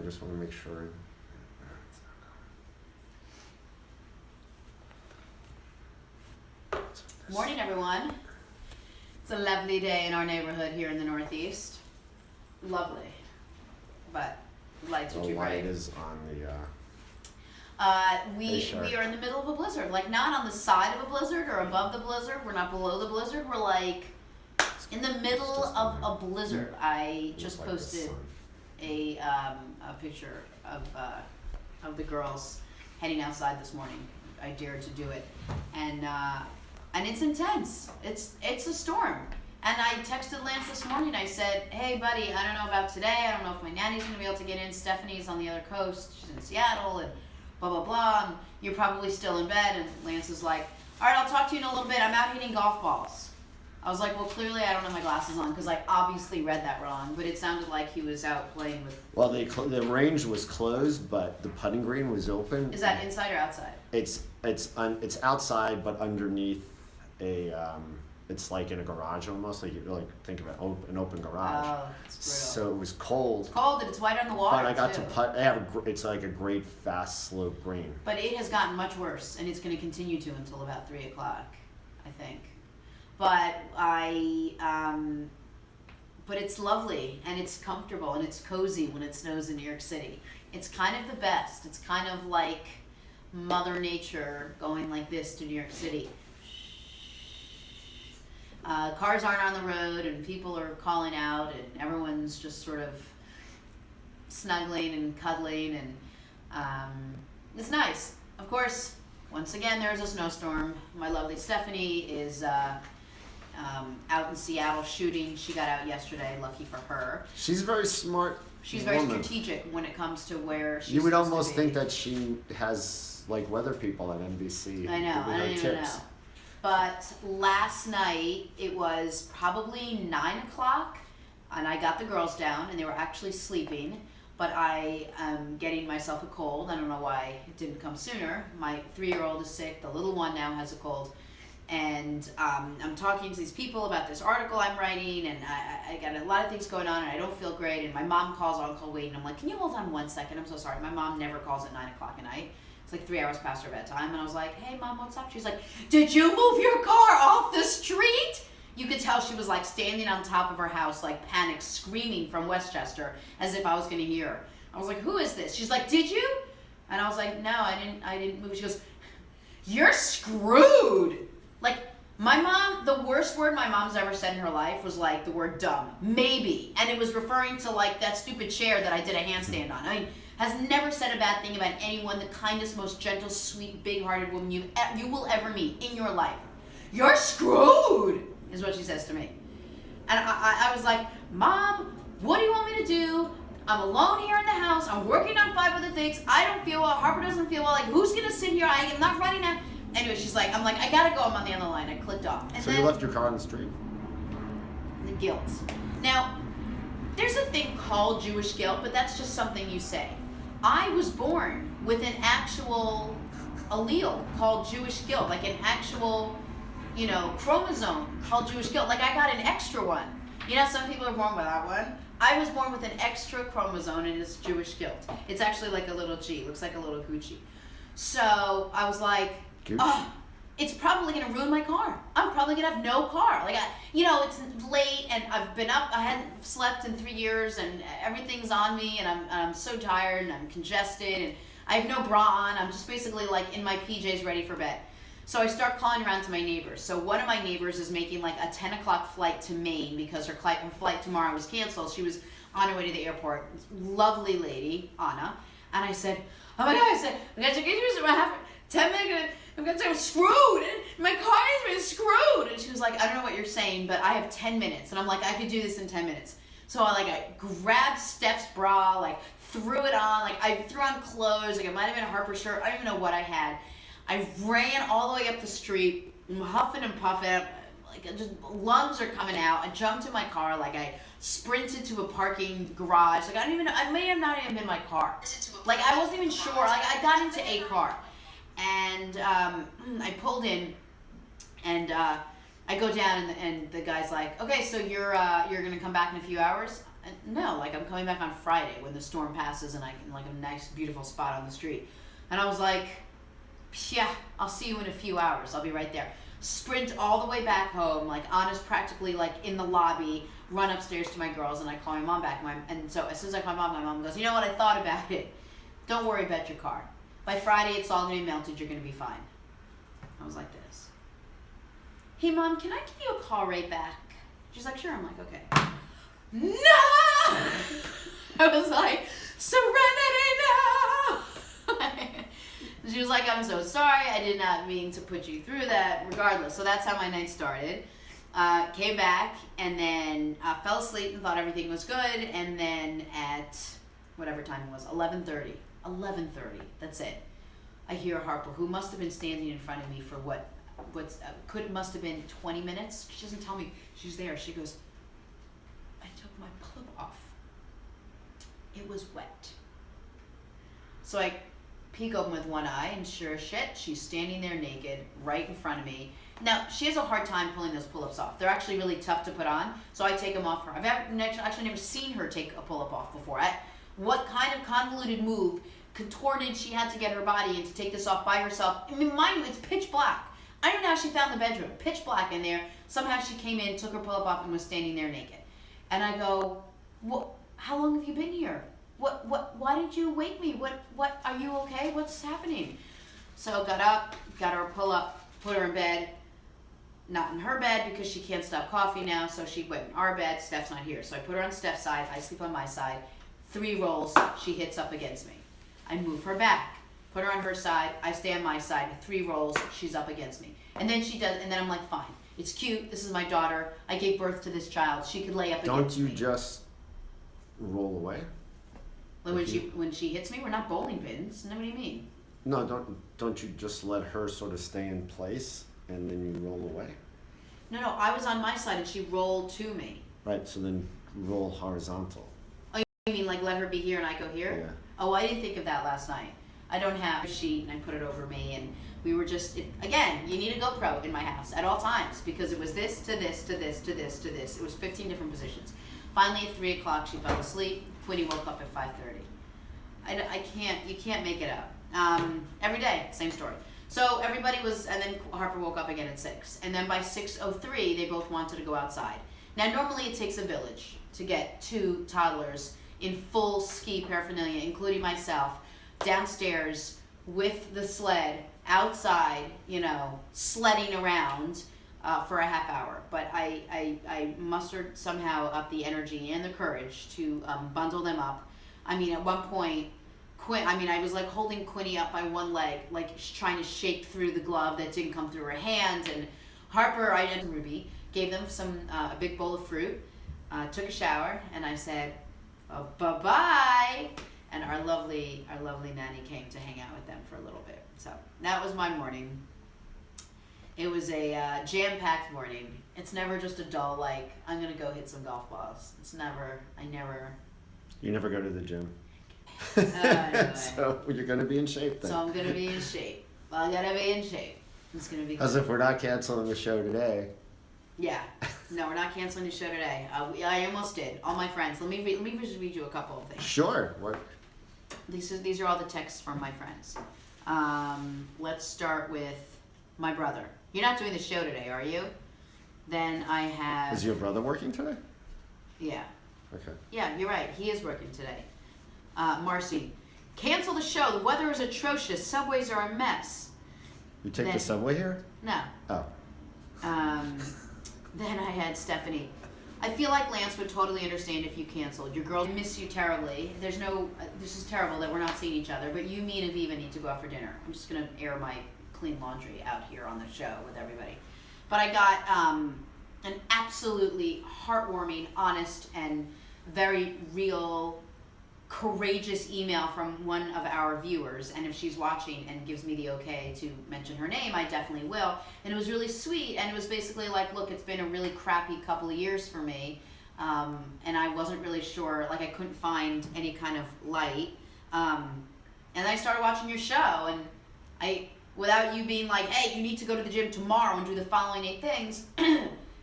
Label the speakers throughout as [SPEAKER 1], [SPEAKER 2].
[SPEAKER 1] just want to make sure.
[SPEAKER 2] Morning, everyone. It's a lovely day in our neighborhood here in the Northeast. Lovely, but lights are too bright.
[SPEAKER 1] The light is on the.
[SPEAKER 2] We are in the middle of a blizzard. Like, not on the side of a blizzard or above the blizzard. We're not below the blizzard. We're like in the middle of a blizzard. I just posted a picture of the girls heading outside this morning. I dared to do it, and it's intense. It's a storm. And I texted Lance this morning. I said, hey, buddy, I don't know about today. I don't know if my nanny's going to be able to get in. Stephanie's on the other coast. She's in Seattle, and blah, blah, blah. And you're probably still in bed. And Lance is like, all right, I'll talk to you in a little bit. I'm out hitting golf balls. I was like, well, clearly I don't have my glasses on because I obviously read that wrong. But it sounded like he was out playing with...
[SPEAKER 1] Well, the range was closed, but the putting green was open.
[SPEAKER 2] Is that inside or outside?
[SPEAKER 1] It's outside, but underneath a... it's like in a garage almost, like you think of an open garage.
[SPEAKER 2] Oh, that's brutal.
[SPEAKER 1] So it was cold.
[SPEAKER 2] It's cold and it's white on the water.
[SPEAKER 1] But I got to putt. It's like a great fast slope green.
[SPEAKER 2] But it has gotten much worse, and it's going to continue to until about 3 o'clock, I think. But but it's lovely and it's comfortable and it's cozy when it snows in New York City. It's kind of the best. It's kind of like Mother Nature going like this to New York City. Cars aren't on the road and people are calling out and everyone's just sort of snuggling and cuddling, and it's nice. Of course, once again, there's a snowstorm. My lovely Stephanie is out in Seattle shooting. She got out yesterday, lucky for her.
[SPEAKER 1] She's very smart.
[SPEAKER 2] She's very strategic when it comes to where she's
[SPEAKER 1] You would almost think that she has like weather people at NBC.
[SPEAKER 2] I know, I don't even know. But last night, it was probably 9 o'clock, and I got the girls down, and they were actually sleeping, but I am getting myself a cold. I don't know why it didn't come sooner. My 3-year-old is sick. The little one now has a cold. And I'm talking to these people about this article I'm writing, and I got a lot of things going on, and I don't feel great. And my mom calls on call wait, and I'm like, can you hold on 1 second? I'm so sorry. My mom never calls at 9 o'clock at night. It's like 3 hours past her bedtime, and I was like, hey, Mom, what's up? She's like, did you move your car off the street? You could tell she was like standing on top of her house, like panicked, screaming from Westchester as if I was going to hear her. I was like, who is this? She's like, did you? And I was like, no, I didn't move. She goes, you're screwed. Like, my mom, the worst word my mom's ever said in her life was like the word dumb. Maybe. And it was referring to like that stupid chair that I did a handstand on. I mean, has never said a bad thing about anyone, the kindest, most gentle, sweet, big-hearted woman you will ever meet in your life. You're screwed, is what she says to me. And I was like, Mom, what do you want me to do? I'm alone here in the house. I'm working on 5 other things. I don't feel well. Harper doesn't feel well. Like, who's going to sit here? I am not running out. Anyway, she's like, I'm like, I got to go. I'm on the other line. I clicked off. And
[SPEAKER 1] so you left your car on the street?
[SPEAKER 2] The guilt. Now, there's a thing called Jewish guilt, but that's just something you say. I was born with an actual allele called Jewish guilt, like an actual, chromosome called Jewish guilt. Like, I got an extra one. You know, some people are born without one. I was born with an extra chromosome, and it's Jewish guilt. It's actually like a little G. It looks like a little Gucci. So I was like, oh, it's probably going to ruin my car. I'm probably going to have no car. Like, it's late, and I've been up. I hadn't slept in 3 years, and everything's on me, and I'm so tired, and I'm congested, and I have no bra on. I'm just basically, like, in my PJs ready for bed. So I start calling around to my neighbors. So one of my neighbors is making, like, a 10 o'clock flight to Maine because her flight tomorrow was canceled. She was on her way to the airport. Lovely lady, Anna. And I said, oh, my God. I said, I got to get you. I have 10 minutes. I'm going to say I'm screwed. My car has been screwed. And she was like, I don't know what you're saying, but I have 10 minutes. And I'm like, I could do this in 10 minutes. So I grabbed Steph's bra, like threw it on. Like I threw on clothes. Like it might have been a Harper shirt. I don't even know what I had. I ran all the way up the street, huffing and puffing. Like just lungs are coming out. I jumped in my car. Like I sprinted to a parking garage. Like I don't even know. I may have not even been in my car. Like I wasn't even sure. Like I got into a car. And I pulled in, and I go down, and the guy's like, okay, so you're gonna come back in a few hours? No, like I'm coming back on Friday when the storm passes and I can like a nice beautiful spot on the street. And I was like, yeah, I'll see you in a few hours. I'll be right there. Sprint all the way back home, like honest, practically like in the lobby, run upstairs to my girls, and I call my mom back. And so as soon as I call my mom goes, you know what, I thought about it. Don't worry about your car. By Friday, it's all going to be melted. You're going to be fine. I was like this. Hey, Mom, can I give you a call right back? She's like, sure. I'm like, okay. No! I was like, Serenity, no! She was like, I'm so sorry. I did not mean to put you through that. Regardless. So that's how my night started. Came back and then fell asleep and thought everything was good. And then at whatever time it was, 11:30, that's it. I hear Harper, who must have been standing in front of me for must have been 20 minutes. She doesn't tell me she's there. She goes, I took my clip off. It was wet. So I peek open with one eye, and sure as shit, she's standing there naked right in front of me. Now, she has a hard time pulling those pull-ups off. They're actually really tough to put on, so I take them off her. I've actually never seen her take a pull-up off before. What kind of convoluted move, contorted she had to get her body in to take this off by herself? I mean, mind you, it's pitch black. I don't know how she found the bedroom. Pitch black in there. Somehow she came in, took her pull-up off, and was standing there naked. And I go, "What? How long have you been here? Why did you wake me? What, are you okay? What's happening?" So got up, got her a pull-up, put her in bed. Not in her bed because she can't stop coughing now, so she went in our bed. Steph's not here. So I put her on Steph's side. I sleep on my side. 3 rolls, she hits up against me. I move her back, put her on her side. I stay on my side. 3 rolls, she's up against me. And then she does, and then I'm like, fine. It's cute. This is my daughter. I gave birth to this child. She could lay up against me.
[SPEAKER 1] Don't you just roll away?
[SPEAKER 2] When she hits me, we're not bowling pins. No, what do you mean?
[SPEAKER 1] No, don't you just let her sort of stay in place and then you roll away?
[SPEAKER 2] No, I was on my side and she rolled to me.
[SPEAKER 1] Right, so then roll horizontal.
[SPEAKER 2] Oh, you mean like let her be here and I go here?
[SPEAKER 1] Yeah.
[SPEAKER 2] Oh, I didn't think of that last night. I don't have a sheet and I put it over me, and we were just, again, you need a GoPro in my house at all times because it was this to this to this to this to this. It was 15 different positions. Finally at 3 o'clock she fell asleep. Quinny woke up at 5:30. You can't make it up. Every day, same story. So everybody was, and then Harper woke up again at 6. And then by 6:03, they both wanted to go outside. Now, normally it takes a village to get 2 toddlers in full ski paraphernalia, including myself, downstairs with the sled, outside, sledding around for a half hour. But I mustered somehow up the energy and the courage to bundle them up. I mean, at one point, I was like holding Quinny up by one leg, like trying to shake through the glove that didn't come through her hand. And Harper, and Ruby gave them a big bowl of fruit, took a shower, and I said, bye-bye. And our lovely nanny came to hang out with them for a little bit. So that was my morning. It was a jam-packed morning. It's never just a dull, like, I'm going to go hit some golf balls.
[SPEAKER 1] You never go to the gym.
[SPEAKER 2] Anyway.
[SPEAKER 1] So you're going to be in shape then.
[SPEAKER 2] So I'm going to be in shape. Well, I got to be in shape. It's going to be good.
[SPEAKER 1] As if we're not canceling the show today.
[SPEAKER 2] Yeah. No, we're not canceling the show today. I almost did. All my friends. Let me just read you a couple of things.
[SPEAKER 1] Sure.
[SPEAKER 2] These are all the texts from my friends. Let's start with my brother. You're not doing the show today, are you? Then I have...
[SPEAKER 1] Is your brother working today?
[SPEAKER 2] Yeah.
[SPEAKER 1] Okay.
[SPEAKER 2] Yeah, you're right. He is working today. Marcy, cancel the show. The weather is atrocious. Subways are a mess.
[SPEAKER 1] You take the subway here?
[SPEAKER 2] No.
[SPEAKER 1] Oh.
[SPEAKER 2] Then I had Stephanie. I feel like Lance would totally understand if you canceled. Your girls miss you terribly. This is terrible that we're not seeing each other, but you, me, and Aviva need to go out for dinner. I'm just going to air my clean laundry out here on the show with everybody. But I got an absolutely heartwarming, honest, and very real, courageous email from one of our viewers. And if she's watching and gives me the okay to mention her name, I definitely will. And it was really sweet. And it was basically like, look, it's been a really crappy couple of years for me. And I wasn't really sure, like I couldn't find any kind of light. And I started watching your show, and without you being like, hey, you need to go to the gym tomorrow and do the following 8 things,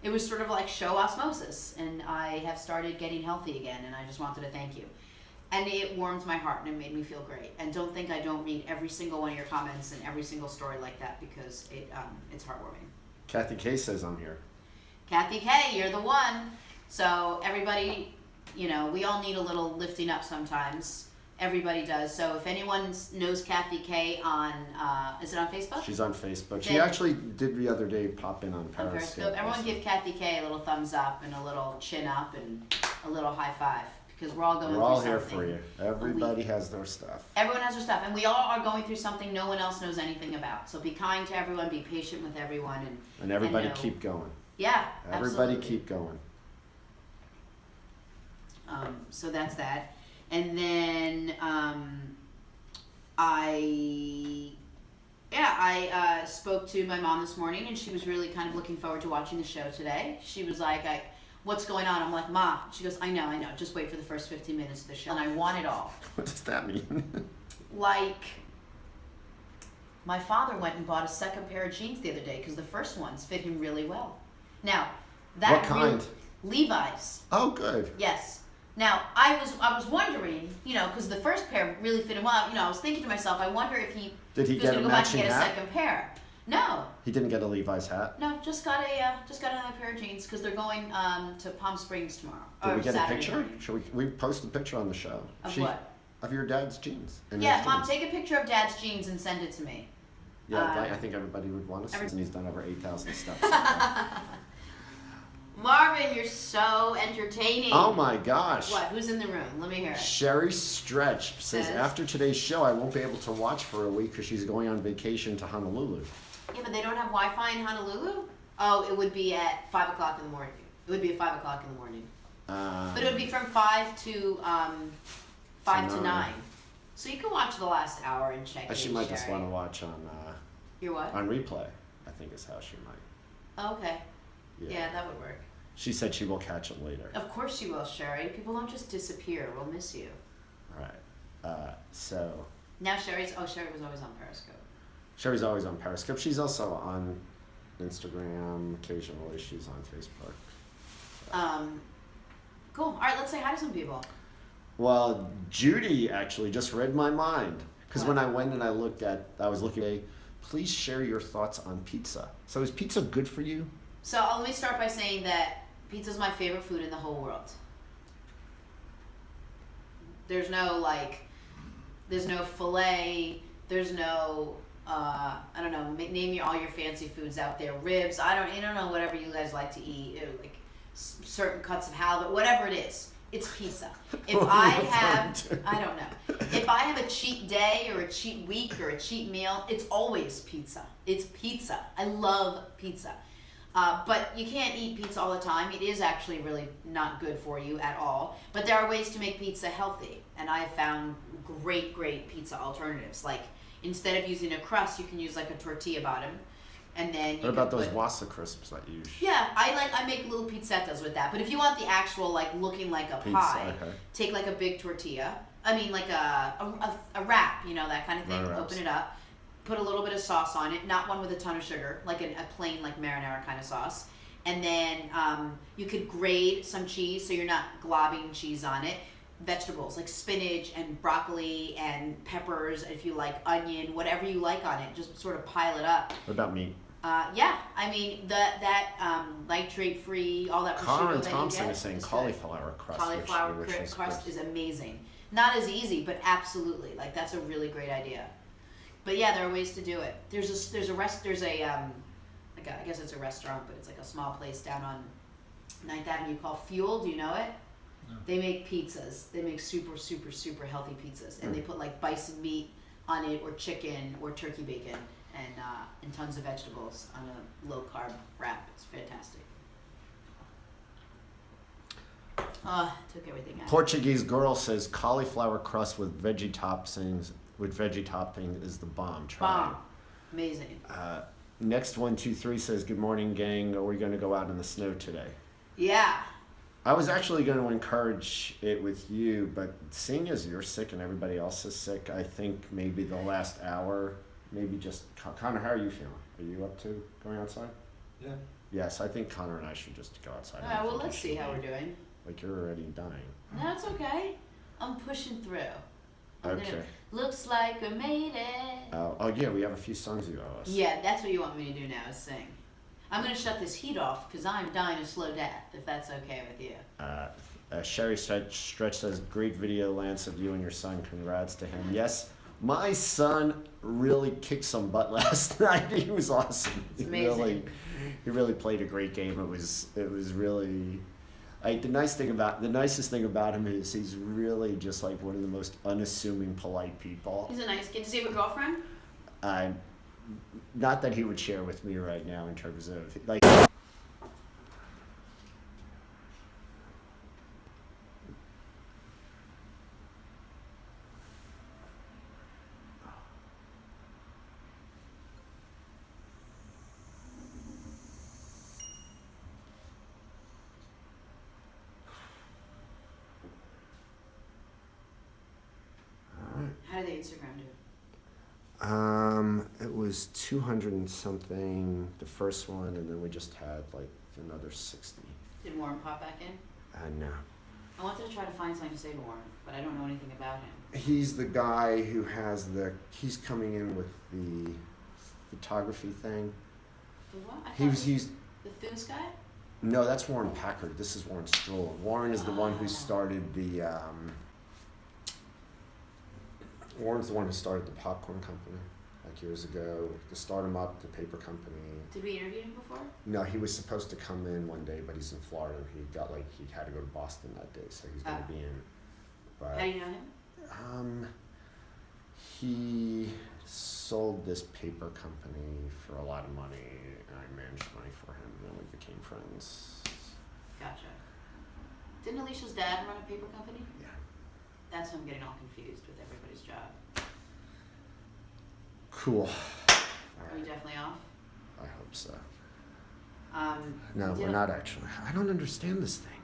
[SPEAKER 2] it was sort of like show osmosis, and I have started getting healthy again, and I just wanted to thank you. And it warmed my heart, and it made me feel great. And don't think I don't read every single one of your comments and every single story like that, because it's heartwarming.
[SPEAKER 1] Kathy K says I'm here.
[SPEAKER 2] Kathy K, you're the one. So everybody, you know, we all need a little lifting up sometimes. Everybody does. So if anyone knows Kathy K on, is it on Facebook?
[SPEAKER 1] She's on Facebook. She actually did the other day pop in on Periscope.
[SPEAKER 2] Everyone give Kathy K a little thumbs up and a little chin up and a little high five, because we're all going through something.
[SPEAKER 1] We're all here for you. Everybody has their stuff.
[SPEAKER 2] Everyone has their stuff, and we all are going through something no one else knows anything about. So be kind to everyone, be patient with everyone,
[SPEAKER 1] and everybody keep going.
[SPEAKER 2] Yeah,
[SPEAKER 1] everybody
[SPEAKER 2] absolutely.
[SPEAKER 1] keep going.
[SPEAKER 2] So that's that. And then I spoke to my mom this morning, and she was really kind of looking forward to watching the show today. She was like, what's going on? I'm like, Ma. She goes, I know. Just wait for the first 15 minutes of the show. And I want it all.
[SPEAKER 1] What does that mean?
[SPEAKER 2] Like, my father went and bought a second pair of jeans the other day because the first ones fit him really well. Now, that
[SPEAKER 1] what kind?
[SPEAKER 2] Levi's.
[SPEAKER 1] Oh, good.
[SPEAKER 2] Yes. Now, I was wondering, you know, because the first pair really fit him well. You know, I was thinking to myself, I wonder if he
[SPEAKER 1] was going to
[SPEAKER 2] go back and get a second pair. No.
[SPEAKER 1] He didn't get a Levi's hat?
[SPEAKER 2] No, just got another pair of jeans because they're going to Palm Springs tomorrow.
[SPEAKER 1] Did we get
[SPEAKER 2] Saturday
[SPEAKER 1] a picture?
[SPEAKER 2] morning.
[SPEAKER 1] Should we post a picture on the show?
[SPEAKER 2] Of what?
[SPEAKER 1] Of your dad's jeans.
[SPEAKER 2] Yeah, Mom, take a picture of Dad's jeans and send it to me.
[SPEAKER 1] Yeah, I think everybody would want to see, and he's done over 8,000 steps.
[SPEAKER 2] Marvin, you're so entertaining.
[SPEAKER 1] Oh my gosh.
[SPEAKER 2] What? Who's in the room? Let me hear it.
[SPEAKER 1] Sherry Stretch says, after today's show, I won't be able to watch for a week because she's going on vacation to Honolulu.
[SPEAKER 2] Yeah, but they don't have Wi-Fi in Honolulu? Oh, it would be at 5 o'clock in the morning. It would be at 5 o'clock in the morning. But it would be from 5 to 9. So you can watch the last hour and check it.
[SPEAKER 1] She might just want to watch on...
[SPEAKER 2] Your what?
[SPEAKER 1] On replay, I think is how she might.
[SPEAKER 2] Oh, okay. Yeah, that would work.
[SPEAKER 1] She said she will catch it later.
[SPEAKER 2] Of course she will, Sherry. People don't just disappear. We'll miss you.
[SPEAKER 1] All right. So...
[SPEAKER 2] Now Sherry was always on Periscope.
[SPEAKER 1] Sherry's always on Periscope. She's also on Instagram. Occasionally she's on Facebook.
[SPEAKER 2] Cool. All right, let's say hi to some people.
[SPEAKER 1] Well, Judy actually just read my mind. Because when I went and I was looking at, please share your thoughts on pizza. So is pizza good for you?
[SPEAKER 2] So let me start by saying that pizza is my favorite food in the whole world. There's no filet, there's no, I don't know, name all your fancy foods out there, ribs, I don't know, whatever you guys like to eat, like certain cuts of halibut, whatever it is, it's pizza. If I don't know, if I have a cheat day or a cheat week or a cheat meal, it's always pizza. It's pizza. I love pizza. But you can't eat pizza all the time. It is actually really not good for you at all. But there are ways to make pizza healthy. And I have found great pizza alternatives. Like, instead of using a crust, you can use like a tortilla bottom. And then you
[SPEAKER 1] What about those Wassa crisps that you use?
[SPEAKER 2] Yeah, I make little pizzettas with that. But if you want the actual, like, looking like a pie, take like a big tortilla. I mean, like a wrap, you know, that kind of thing. Open it up. Put a little bit of sauce on it, not one with a ton of sugar, like a plain like marinara kind of sauce. And then you could grate some cheese so you're not globbing cheese on it. Vegetables like spinach and broccoli and peppers, if you like onion, whatever you like on it, just sort of pile it up.
[SPEAKER 1] What about meat?
[SPEAKER 2] Yeah, I mean that nitrate-free, all that prosciutto
[SPEAKER 1] Karen
[SPEAKER 2] that
[SPEAKER 1] Thompson
[SPEAKER 2] you get
[SPEAKER 1] is saying cauliflower crust.
[SPEAKER 2] Cauliflower crust is amazing. Not as easy, but absolutely, like that's a really great idea. But yeah, there are ways to do it. There's I guess it's a restaurant, but it's like a small place down on 9th Avenue called Fuel. Do you know it? No. They make pizzas. They make super healthy pizzas, and they put like bison meat on it, or chicken, or turkey bacon, and tons of vegetables on a low carb wrap. It's fantastic. Took everything out.
[SPEAKER 1] Portuguese girl says cauliflower crust with veggie toppings. With veggie topping is the bomb. Try it.
[SPEAKER 2] Amazing.
[SPEAKER 1] Next 123 says, good morning, gang. Are we going to go out in the snow today?
[SPEAKER 2] Yeah.
[SPEAKER 1] I was actually going to encourage it with you, but seeing as you're sick and everybody else is sick, I think maybe the last hour, maybe just... Connor, how are you feeling? Are you up to going outside?
[SPEAKER 3] Yeah.
[SPEAKER 1] Yes, I think Connor and I should just go outside.
[SPEAKER 2] All right, well, let's see how we're doing.
[SPEAKER 1] Like, you're already dying.
[SPEAKER 2] No, it's okay. I'm pushing through.
[SPEAKER 1] Okay.
[SPEAKER 2] Looks like I made it.
[SPEAKER 1] Oh, yeah, we have a few songs you owe us.
[SPEAKER 2] Yeah, that's what you want me to do now, is sing. I'm going to shut this heat off because I'm dying a slow death, if that's okay with you.
[SPEAKER 1] Sherry Stretch says, great video, Lance, of you and your son. Congrats to him. Yes, my son really kicked some butt last night. He was awesome.
[SPEAKER 2] It's amazing.
[SPEAKER 1] He really played a great game. It was really. The nicest thing about him is he's really just like one of the most unassuming, polite people.
[SPEAKER 2] He's a nice kid. Does he have a girlfriend?
[SPEAKER 1] Not that he would share with me right now in terms of like.
[SPEAKER 2] How did the Instagram do?
[SPEAKER 1] It was 200 and something, the first one, and then we just had like another 60.
[SPEAKER 2] Did Warren pop back in?
[SPEAKER 1] No.
[SPEAKER 2] I wanted to try to find something to say to Warren, but I don't know anything about him.
[SPEAKER 1] He's the guy who has he's coming in with the photography thing.
[SPEAKER 2] The what?
[SPEAKER 1] He's
[SPEAKER 2] the Thunes guy?
[SPEAKER 1] No, that's Warren Packard. This is Warren Stroll. Warren is the one who started the Warren's the one who started the popcorn company like years ago. To start him up, the paper company.
[SPEAKER 2] Did we interview him before?
[SPEAKER 1] No, he was supposed to come in one day, but he's in Florida. He had to go to Boston that day, so he's gonna be in. But
[SPEAKER 2] how do you know him?
[SPEAKER 1] He sold this paper company for a lot of money, and I managed money for him, and then we became friends.
[SPEAKER 2] Gotcha. Didn't Alicia's dad run a paper company?
[SPEAKER 1] Yeah.
[SPEAKER 2] That's why I'm getting all confused with everybody's job.
[SPEAKER 1] Cool.
[SPEAKER 2] Are we definitely off?
[SPEAKER 1] I hope so.
[SPEAKER 2] No,
[SPEAKER 1] No, we're not actually. I don't understand this thing.